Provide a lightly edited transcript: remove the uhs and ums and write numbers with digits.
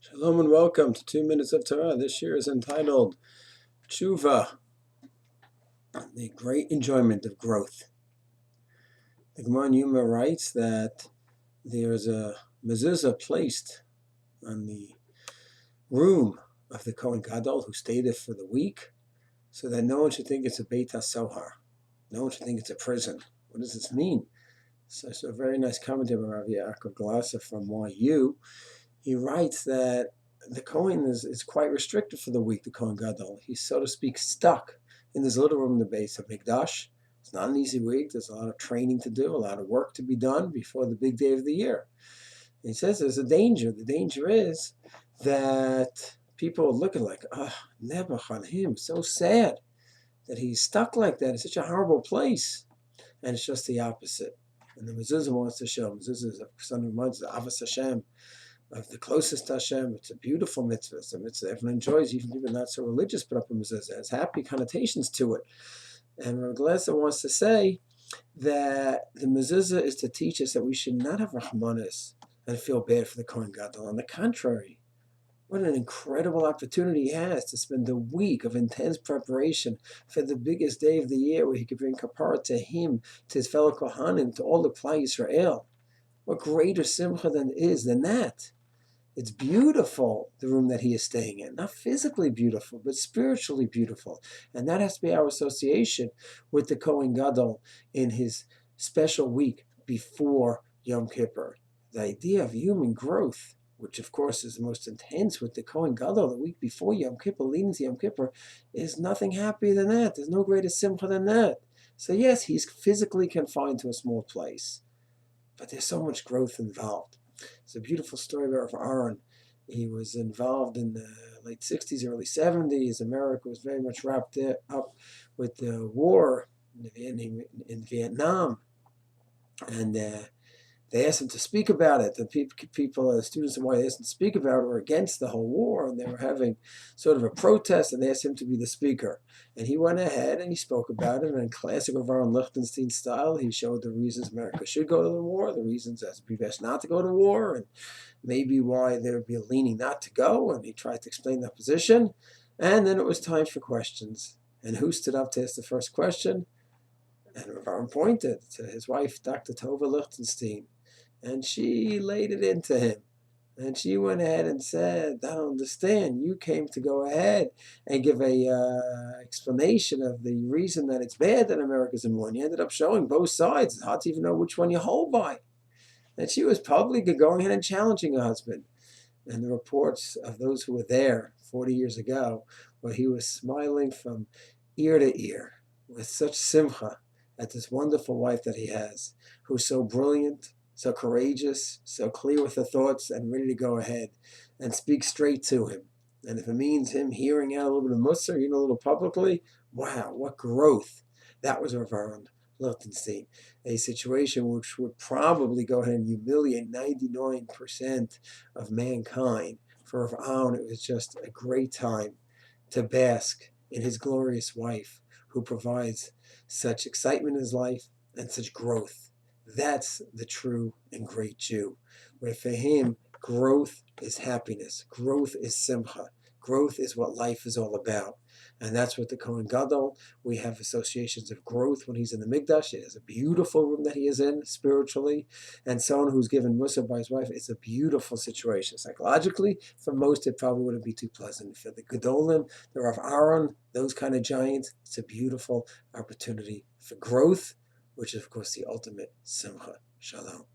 Shalom and welcome to 2 Minutes of Torah. This year is entitled Tshuva, the great enjoyment of growth. The Gemara in Yoma writes that there's a mezuzah placed on the room of the Kohen Gadol who stayed there for the week, so that no one should think it's a Beit HaSohar. No one should think it's a prison. What does this mean? So it's a very nice commentary by Rav Yaakov Glasser from YU. He writes that the Kohen is quite restricted for the week, the Kohen Gadol. He's, so to speak, stuck in this little room in the base of Mikdash. It's not an easy week. There's a lot of training to do, a lot of work to be done before the big day of the year. And he says there's a danger. The danger is that people are looking like, Nebuch on him, so sad that he's stuck like that. It's such a horrible place. And it's just the opposite. And the mezuzah wants to show, mezuzah is a son of the Avos Hashem, of the closest to Hashem. It's a beautiful mitzvah. It's a mitzvah everyone enjoys, even people not so religious, put up a mezuzah. It has happy connotations to it. And Rav Glasser wants to say that the mezuzah is to teach us that we should not have rahmanas and feel bad for the Kohen Gadol. On the contrary, what an incredible opportunity he has to spend a week of intense preparation for the biggest day of the year, where he could bring kapara to him, to his fellow Kohanim, to all the Klal Yisrael. What greater simcha than that? It's beautiful, the room that he is staying in. Not physically beautiful, but spiritually beautiful. And that has to be our association with the Kohen Gadol in his special week before Yom Kippur. The idea of human growth, which of course is the most intense with the Kohen Gadol, the week before Yom Kippur, leading to Yom Kippur, is nothing happier than that. There's no greater simcha than that. So yes, he's physically confined to a small place, but there's so much growth involved. It's a beautiful story about Aaron. He was involved in the late 60s, early 70s. America was very much wrapped up with the war in Vietnam. And they asked him to speak about it. The the students in YU asked him to speak about it, were against the whole war, and they were having sort of a protest, and they asked him to be the speaker. And he went ahead and he spoke about it, and in classic of Aaron Lichtenstein style, he showed the reasons America should go to the war, the reasons as be best not to go to war, and maybe why there would be a leaning not to go, and he tried to explain that position. And then it was time for questions. And who stood up to ask the first question? And Rav Aaron pointed to his wife, Dr. Tova Lichtenstein. And she laid it into him. And she went ahead and said, I don't understand. You came to go ahead and give a explanation of the reason that it's bad that America's in war. You ended up showing both sides. It's hard to even know which one you hold by. And she was publicly going ahead and challenging her husband. And the reports of those who were there 40 years ago, where he was smiling from ear to ear with such simcha at this wonderful wife that he has, who's so brilliant, so courageous, so clear with her thoughts, and ready to go ahead and speak straight to him. And if it means him hearing out a little bit of Musar, a little publicly, wow, what growth. That was Rav Aaron Lichtenstein. A situation which would probably go ahead and humiliate 99% of mankind. For Rav Aaron, it was just a great time to bask in his glorious wife, who provides such excitement in his life and such growth. That's the true and great Jew, where for him, growth is happiness. Growth is simcha. Growth is what life is all about. And that's what the Kohen Gadol, we have associations of growth when he's in the Mikdash. It is a beautiful room that he is in spiritually. And someone who's given Musa by his wife, it's a beautiful situation. Psychologically, for most, it probably wouldn't be too pleasant. For the Gedolim, the Rav Aaron, those kind of giants, it's a beautiful opportunity for growth, which is, of course, the ultimate simcha. Shalom.